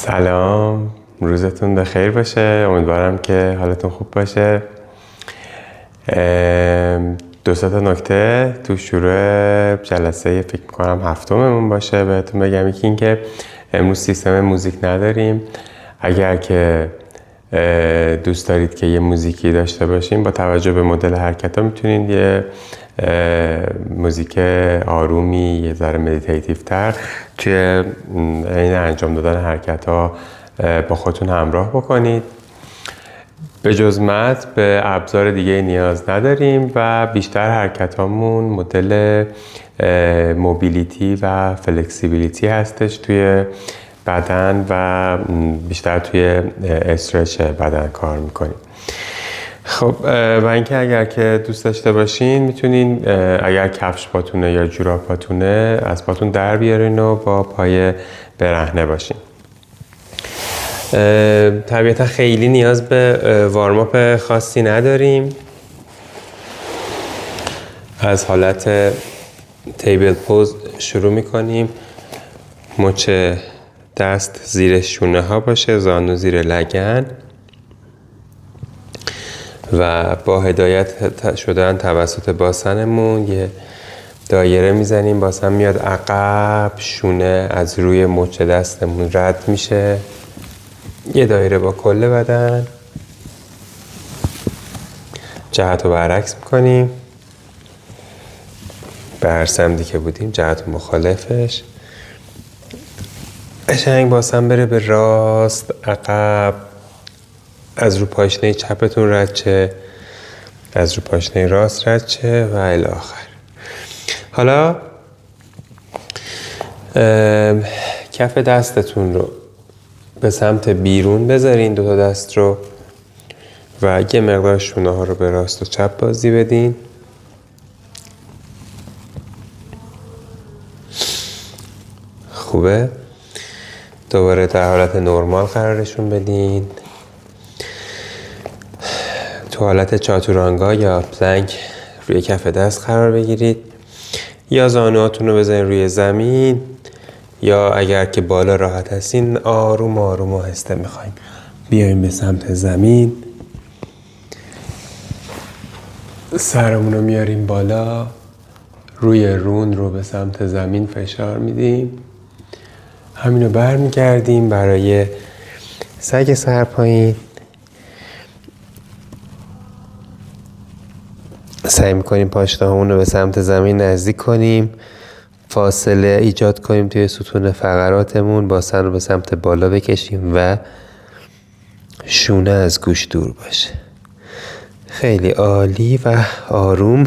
سلام، روزتون بخیر باشه. امیدوارم که حالتون خوب باشه. دو تا نکته تو شروع جلسه فکر میکنم هفتممون باشه بهتون بگم. یکی این که امروز سیستم موزیک نداریم. اگر که دوست دارید که یه موزیکی داشته باشیم با توجه به مدل حرکت ها میتونید یه موزیک آرومی یه ذره مدیتیتیو تر توی این انجام دادن حرکت ها با خودتون همراه بکنید. به جز متن به ابزار دیگه نیاز نداریم و بیشتر حرکت هامون مدل موبیلیتی و فلکسیبیلیتی هستش توی بدن و بیشتر توی استرچ بدن کار میکنیم. خب و اینکه اگر که دوست داشته باشین میتونین اگر کفش پاتونه یا جوراب پاتونه از پاتون در بیارین و با پای برهنه باشین. طبیعتا خیلی نیاز به وارماپ خاصی نداریم. از حالت تیبل پوز شروع میکنیم. مچ دست زیر شونه ها باشه، زانو زیر لگن و با هدایت شدن توسط باسنمون یه دایره میزنیم. باسن میاد عقب، شونه از روی مچ دستمون رد میشه، یه دایره با کل بدن. جهت رو برعکس میکنیم، به هر سمتی که بودیم جهت مخالفش. قشنگ باسن بره به راست، عقب، از رو پاشنه چپتون رد شه، از رو پاشنه راست رد شه و الی آخر. حالا کف دستتون رو به سمت بیرون بذارین، دو تا دست رو، و یه مقدار شونه ها رو به راست و چپ بازی بدین. خوبه. دوباره در حالت نرمال قرارشون بدین. تو حالت چاتورانگا یا پلنک روی کف دست قرار بگیرید، یا زانوهاتون رو بزنید روی زمین، یا اگر که بالا راحت هستین آروم آروم آهسته میخوایم بیایم به سمت زمین. سرمون رو میاریم بالا، روی رون رو به سمت زمین فشار میدیم. همینو برمیگردیم برای سگ سر پایین. سعی میکنیم پاشنهامون رو به سمت زمین نزدیک کنیم، فاصله ایجاد کنیم توی ستون فقراتمون، باسن رو به سمت بالا بکشیم و شونه از گوش دور باشه. خیلی عالی و آروم.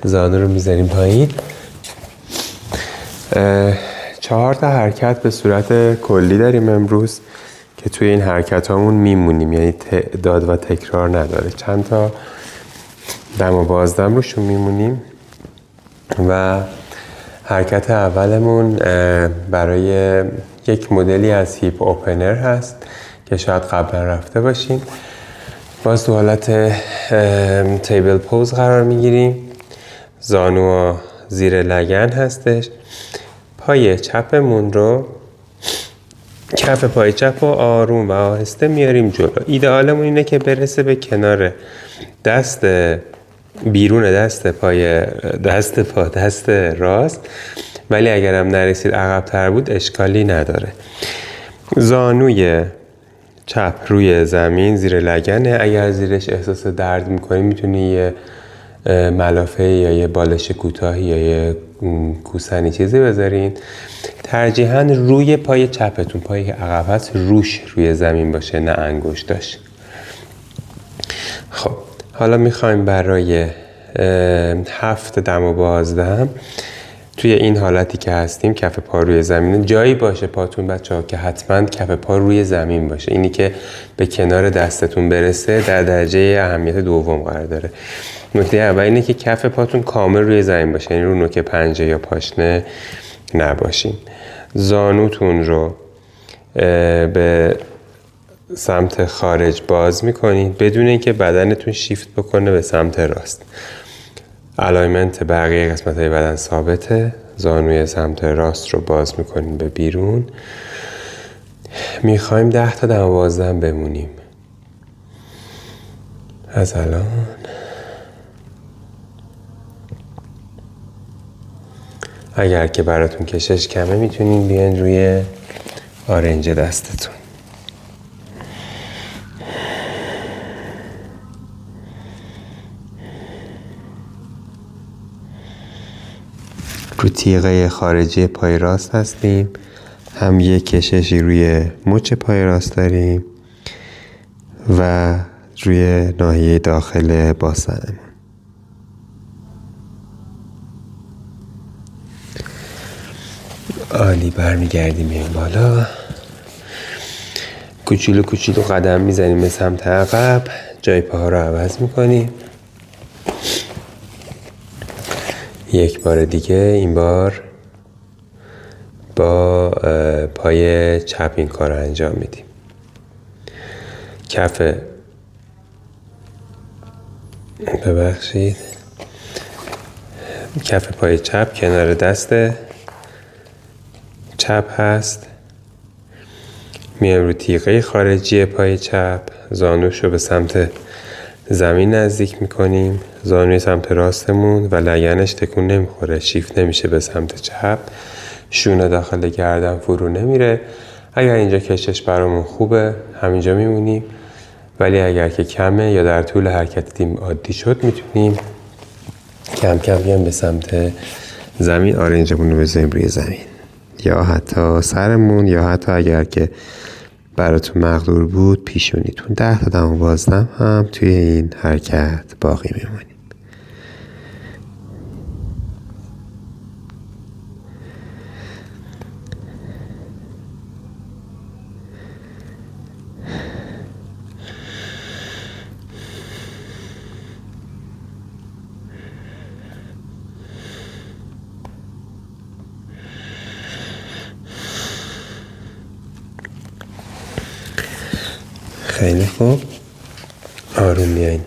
زانو رو میذاریم پایین. 4 تا حرکت به صورت کلی داریم امروز که توی این حرکت هامون میمونیم، یعنی تعداد و تکرار نداره. چند تا دم و بازدم روشون میمونیم. و حرکت اولمون برای یک مدلی از هیپ اوپنر هست که شاید قبلا رفته باشین. باز تو حالت تیبل پوز قرار میگیریم. زانو زیر لگن هستش. پای چپمون رو، کف پای چپ رو آروم و آهسته میاریم جلو. ایدئالمون اینه که برسه به کنار دست بیرون دست راست، ولی اگرم نرسید عقب تر بود اشکالی نداره. زانوی چپ روی زمین زیر لگنه. اگر زیرش احساس درد میکنی میتونی یه ملافه یا یه بالش کوتاهی یا یه کوسنی چیزی بذارین. ترجیحاً روی پای چپتون، پایی که عقب هست روش روی زمین باشه، نه انگشتاش. خب حالا میخوایم برای 7 دم و بازدم توی این حالتی که هستیم کف پا روی زمین، جایی باشه پاتون بچه‌ها که حتما کف پا روی زمین باشه. اینی که به کنار دستتون برسه در درجه اهمیت دوم قرار داره. نکته اول اینه که کف پاتون کامل روی زمین باشه، یعنی رو نوک پنجه یا پاشنه نباشین. زانوتون رو به سمت خارج باز میکنید بدون اینکه بدنتون شیفت بکنه به سمت راست. الاینمنت بقیه قسمت‌های بدن ثابته. زانوی سمت راست رو باز میکنید به بیرون. میخوایم 10 تا دم بازدم بمونیم. از الان اگر که براتون کشش کمه میتونین بیان روی آرنج دستتون. رو تیغه خارجی پای راست هستیم. هم یک کششی روی مچ پای راست داریم و روی ناحیه داخل باسنمون. عالی. برمیگردیم میایم بالا. کوچولو کوچولو قدم میزنیم به سمت عقب. جای پاها رو عوض میکنیم. یک بار دیگه، این بار با پای چپ این کار رو انجام میدیم. کف پای چپ کنار دست چپ هست. میایم رو تیغه خارجی پای چپ، زانوش رو به سمت زمین نزدیک میکنیم. زانوی سمت راستمون و لگنش تکون نمیخوره، شیفت نمیشه به سمت چپ. شونه داخل گردن فرو نمیره. اگر اینجا کشش برامون خوبه همینجا میمونیم، ولی اگر که کمه یا در طول حرکت تیم عادی شد میتونیم کم کم بیام به سمت زمین آرنجمون رو بذاریم روی زمین، یا حتی سرمون، یا حتی اگر که براتون مقدور بود پیشونیتون. 10 تا دم بازدم هم توی این حرکت باقی میمونیم. خیلی خوب. آروم بیاین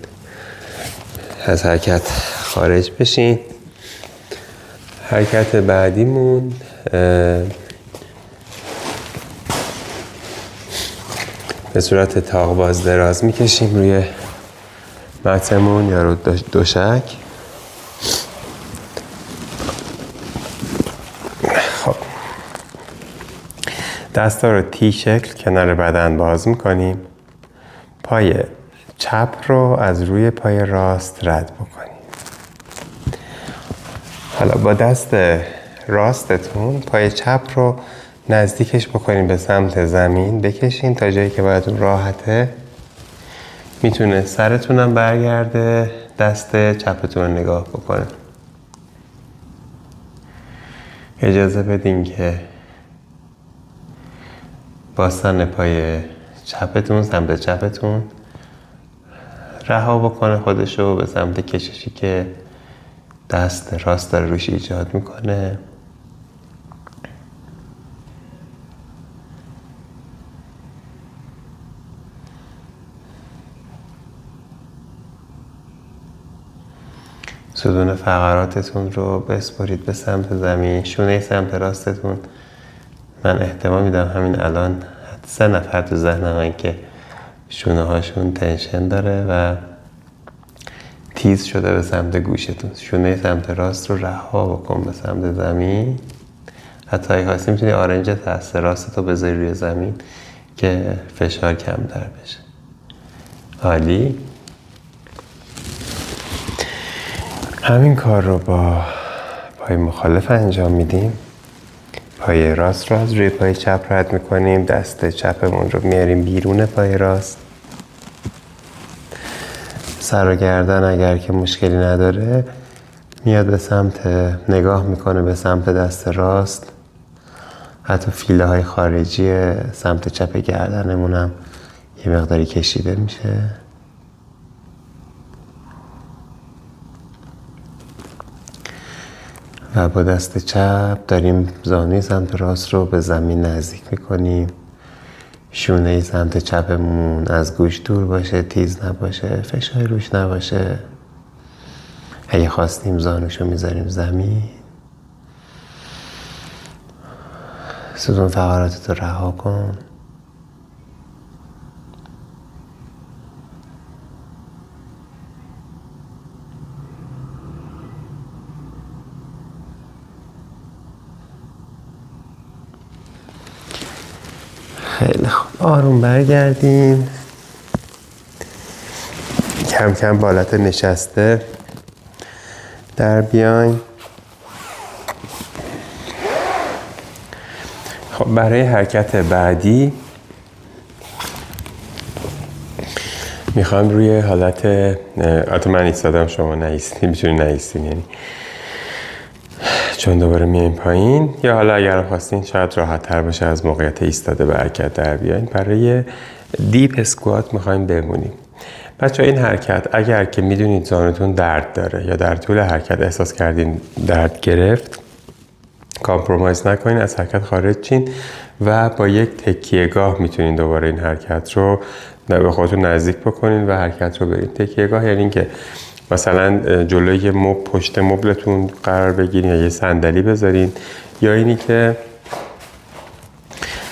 از حرکت خارج بشین. حرکت بعدیمون به صورت تاق باز دراز میکشیم روی متمون یا رو دوشک. خب دستا رو تی شکل کنار بدن باز میکنیم. پای چپ رو از روی پای راست رد بکنیم. حالا با دست راستتون پای چپ رو نزدیکش بکنیم به سمت زمین، بکشین تا جایی که براتون راحته. میتونه سرتونم برگرده، دست چپتون رو نگاه بکنه. اجازه بدین که باستن پای چپتون، سمت چپتون رها بکنه خودشو به سمت کششی که دست راست داره روش ایجاد میکنه. ستون فقراتتون رو بسپرید به سمت زمین. شونه سمت راستتون، من احتمال میدم همین الان 3 نفر تو ذهنم که شونه هاشون تنشن داره و تیز شده به سمت گوشتون. شونه سمت راست رو رها بکن به سمت زمین. حتی اگه خواستی میتونی آرنج دست راست رو بذاری روی زمین که فشار کمتر بشه. عالی. همین کار رو با پای مخالف انجام میدیم. پای راست رو از روی پای چپ رد میکنیم. دست چپمون رو میاریم بیرون پای راست. سر و گردن اگر که مشکلی نداره میاد به سمت، نگاه میکنه به سمت دست راست. حتی فیله های خارجی سمت چپ گردنمون هم یه مقداری کشیده میشه. و با دست چپ داریم زانوی سمت راست رو به زمین نزدیک میکنیم. شونه سمت چپمون از گوش دور باشه، تیز نباشه، فشاری روش نباشه. اگه خواستیم زانوشو میذاریم زمین. ستون فقراتتو رها کن. خیلی خوب، آروم برگردیم، کم کم به حالت نشسته در بیاین. خب برای حرکت بعدی میخوام روی حالت من ایستادم، شما نایستین، میتونین نایستین، یعنی چون دوباره میایم پایین، یا حالا اگر خواستین شاید راحت تر باشه از موقعیت ایستاده به حرکت در بیاین. برای دیپ اسکوات میخوایم بمونیم. بچه این حرکت اگر که میدونید زانوتون درد داره یا در طول حرکت احساس کردین درد گرفت، کامپرومایز نکنین، از حرکت خارج چین و با یک تکیهگاه میتونین دوباره این حرکت رو به خودتون نزدیک بکنین و حرکت رو برین. تکیهگاه یعنی که مثلا جلوی پشت مبلتون قرار بگیرین یا یه صندلی بذارین، یا اینی که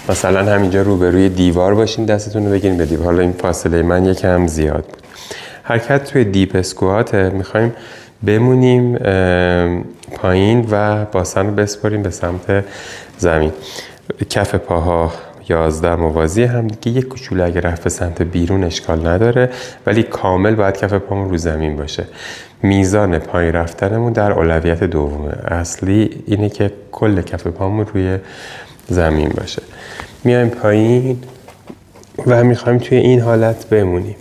مثلا همینجا روبروی دیوار باشین، دستتون رو بگیرین به دیوار. حالا این فاصله من یکم زیاد بود. حرکت توی دیپ اسکوات میخوایم بمونیم پایین و باسن رو بسپاریم به سمت زمین. کف پاها 11 موازی هم دیگه، یک کوچولو اگه رفت به سمت بیرون اشکال نداره، ولی کامل باید کف پامون رو زمین باشه. میزان پایین رفتنمون در اولویت دومه. اصلی اینه که کل کف پامون روی زمین باشه. میایم پایین و میخوایم توی این حالت بمونیم.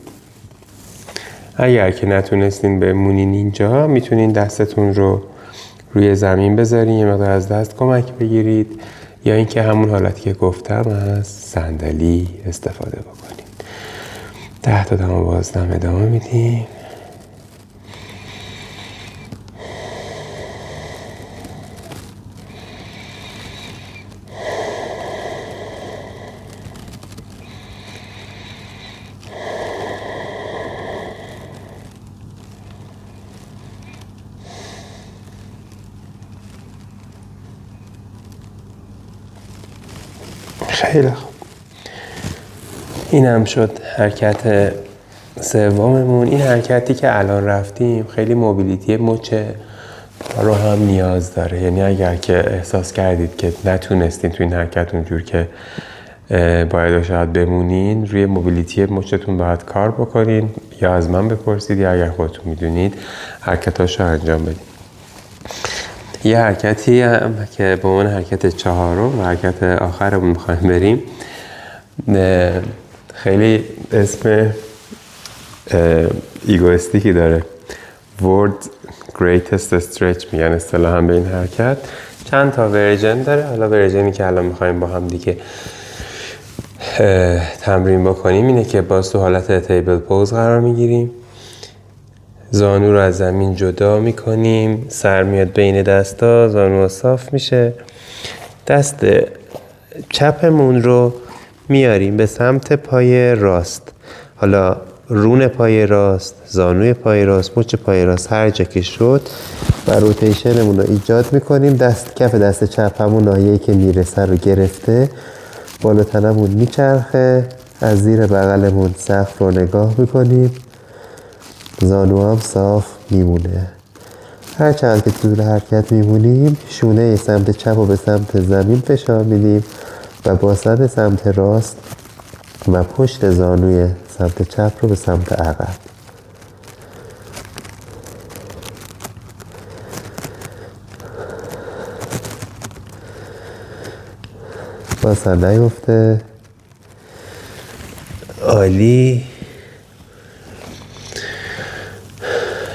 اگر که نتونستین بمونین اینجا، میتونین دستتون رو روی زمین بذارین، یه مقدار از دست کمک بگیرید، یا اینکه همون حالتی که گفتم از صندلی استفاده بکنید. 10 تا دم بازدم ادامه میدیم. خیلی خوب، این هم شد حرکت سوممون. این حرکتی که الان رفتیم خیلی موبیلیتی مچ پا رو هم نیاز داره. یعنی اگر که احساس کردید که نتونستین تو این حرکت اونجور که باید شاید بمونین، روی موبیلیتی مچتون باید کار بکنین، یا از من بپرسید، یا اگر خودتون میدونید حرکتاشو انجام بدید. یه حرکتی هم که به عنوان حرکت چهارم و حرکت آخرمون میخوایم بریم، خیلی اسم ایگویستیکی داره. World Greatest Stretch میگن اصطلاحاً به این حرکت. چند تا ورژن داره. حالا ورژنی که الان میخوایم با هم دیگه تمرین بکنیم اینه که باز تو حالت تیبل پوز قرار میگیریم، زانو رو از زمین جدا میکنیم، سر میاد بین دستا، زانو صاف میشه، دست چپمون رو میاریم به سمت پای راست. حالا رون پای راست، زانوی پای راست، مچ پای راست، هر جا که شد و روتیشنمون رو ایجاد میکنیم. کف دست چپ همون ناحیه‌ای که میرسه رو گرفته، بالا تنمون میچرخه، از زیر بغلمون سقف رو نگاه میکنیم، زانو هم صاف میمونه. هر چقدر که طول حرکت میمونیم، شونه سمت چپ رو به سمت زمین فشار میدیم و باسن سمت راست و پشت زانوی سمت چپ رو به سمت عقب. باسن نیفته. عالی.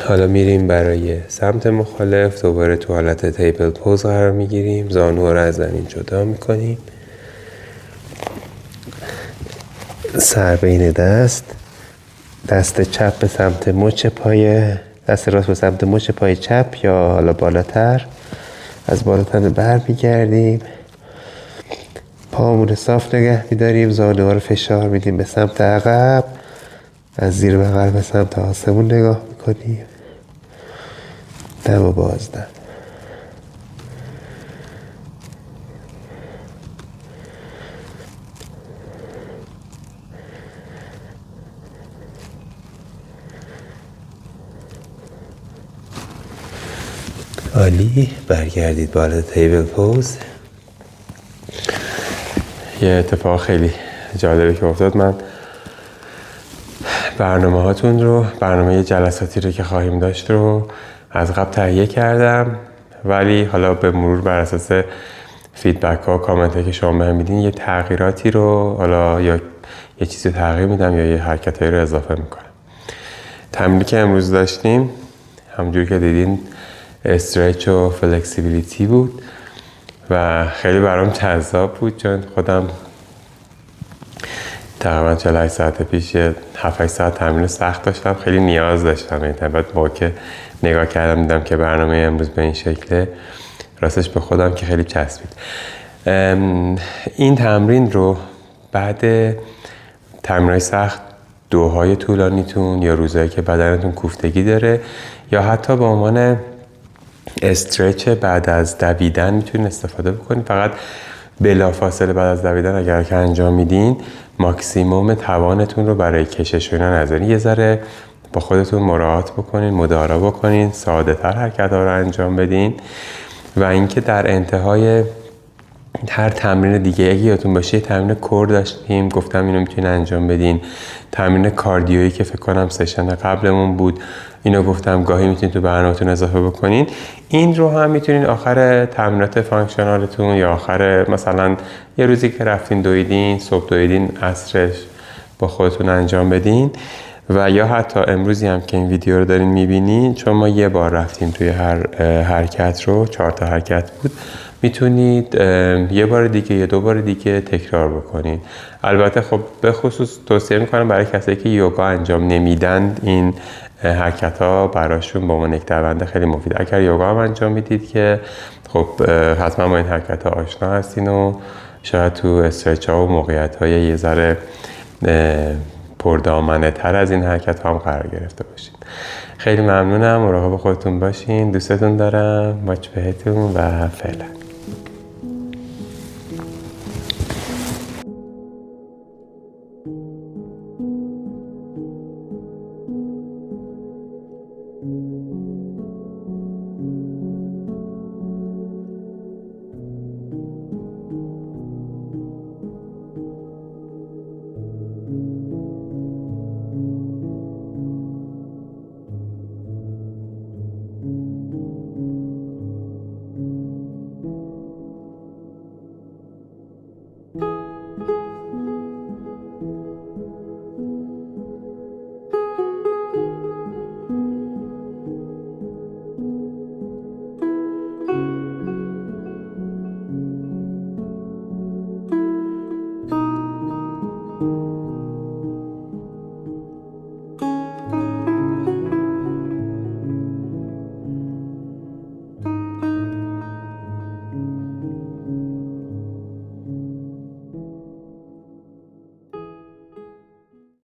حالا میریم برای سمت مخالف. دوباره تو حالت تیبل پوز قرار میگیریم، زانو رو از زمین جدا میکنیم، سر بین دست چپ به سمت مچ پای، دست راست به سمت مچ پای چپ یا حالا بالاتر، از بالاتر بر میگردیم، پامون صاف نگه میداریم، زانوها رو فشار میدیم به سمت عقب، از زیر بغل به سمت آسمون نگاه میکنیم، دم و بازدم. عالی. برگردید بالا تیبل پوز. یه اتفاق خیلی جالبی که افتاد، من برنامه جلساتی رو که خواهیم داشت رو از قبل تهیه کردم، ولی حالا به مرور بر اساس فیدبک ها و کامنت هایی که شما بهم میدین یه تغییراتی رو حالا یا یه چیزی رو تغییر میدم یا یه حرکت هایی رو اضافه میکنم. تمرینی که امروز داشتیم همونجوری که دیدین استرچ و فلکسیبیلیتی بود و خیلی برام جذاب بود، چون خودم تقریبا 48 ساعت پیش 7-8 ساعت تمرین سخت داشتم، خیلی نیاز داشتم. بعد با که نگاه کردم دیدم که برنامه امروز به این شکله، راستش به خودم که خیلی چسبید. این تمرین رو بعد تمرین‌های سخت، دوهای طولانیتون یا روزایی که بدنتون کوفتگی داره یا حتی به عنوان استرچ بعد از دویدن میتونین استفاده بکنید. فقط بلافاصله بعد از دویدن اگر که انجام میدین ماکسیموم توانتون رو برای کشش و اینا نذارین، یه ذره با خودتون مراعات بکنین، مدارا بکنین، ساده تر حرکت ها رو انجام بدین. و اینکه در انتهای هر تمرین دیگه اگه یادتون باشه تمرین کور داشتیم، گفتم اینو میتونین انجام بدین. تمرین کاردیویی که فکر کنم سشن قبلمون بود، اینو گفتم گاهی میتونین تو برنامه‌تون اضافه بکنین. این رو هم میتونین آخر تمرینات فانکشنالتون یا آخر مثلا یه روزی که رفتین دویدین، صبح دویدین، عصرش با خودتون انجام بدین. و یا حتی امروزی هم که این ویدیو رو دارین میبینین، چون ما یه بار رفتیم توی هر حرکت رو، 4 تا حرکت بود، میتونید یه بار دیگه یا 2 بار دیگه تکرار بکنین. البته خب به خصوص توصیه میکنم برای کسایی که یوگا انجام نمیدن، این حرکت ها براشون با عنوان یک دونده خیلی مفید. اگر یوگا هم انجام میدید که خب حتما با این حرکت ها آشنا هستین و شاید تو استرچ ها و موقعیت های یه ذره پردامنه تر از این حرکت ها هم قرار گرفته باشین. خیلی ممنونم، مراقب خودتون باشین، دوستتون دارم، باچ بهتون و فعلا.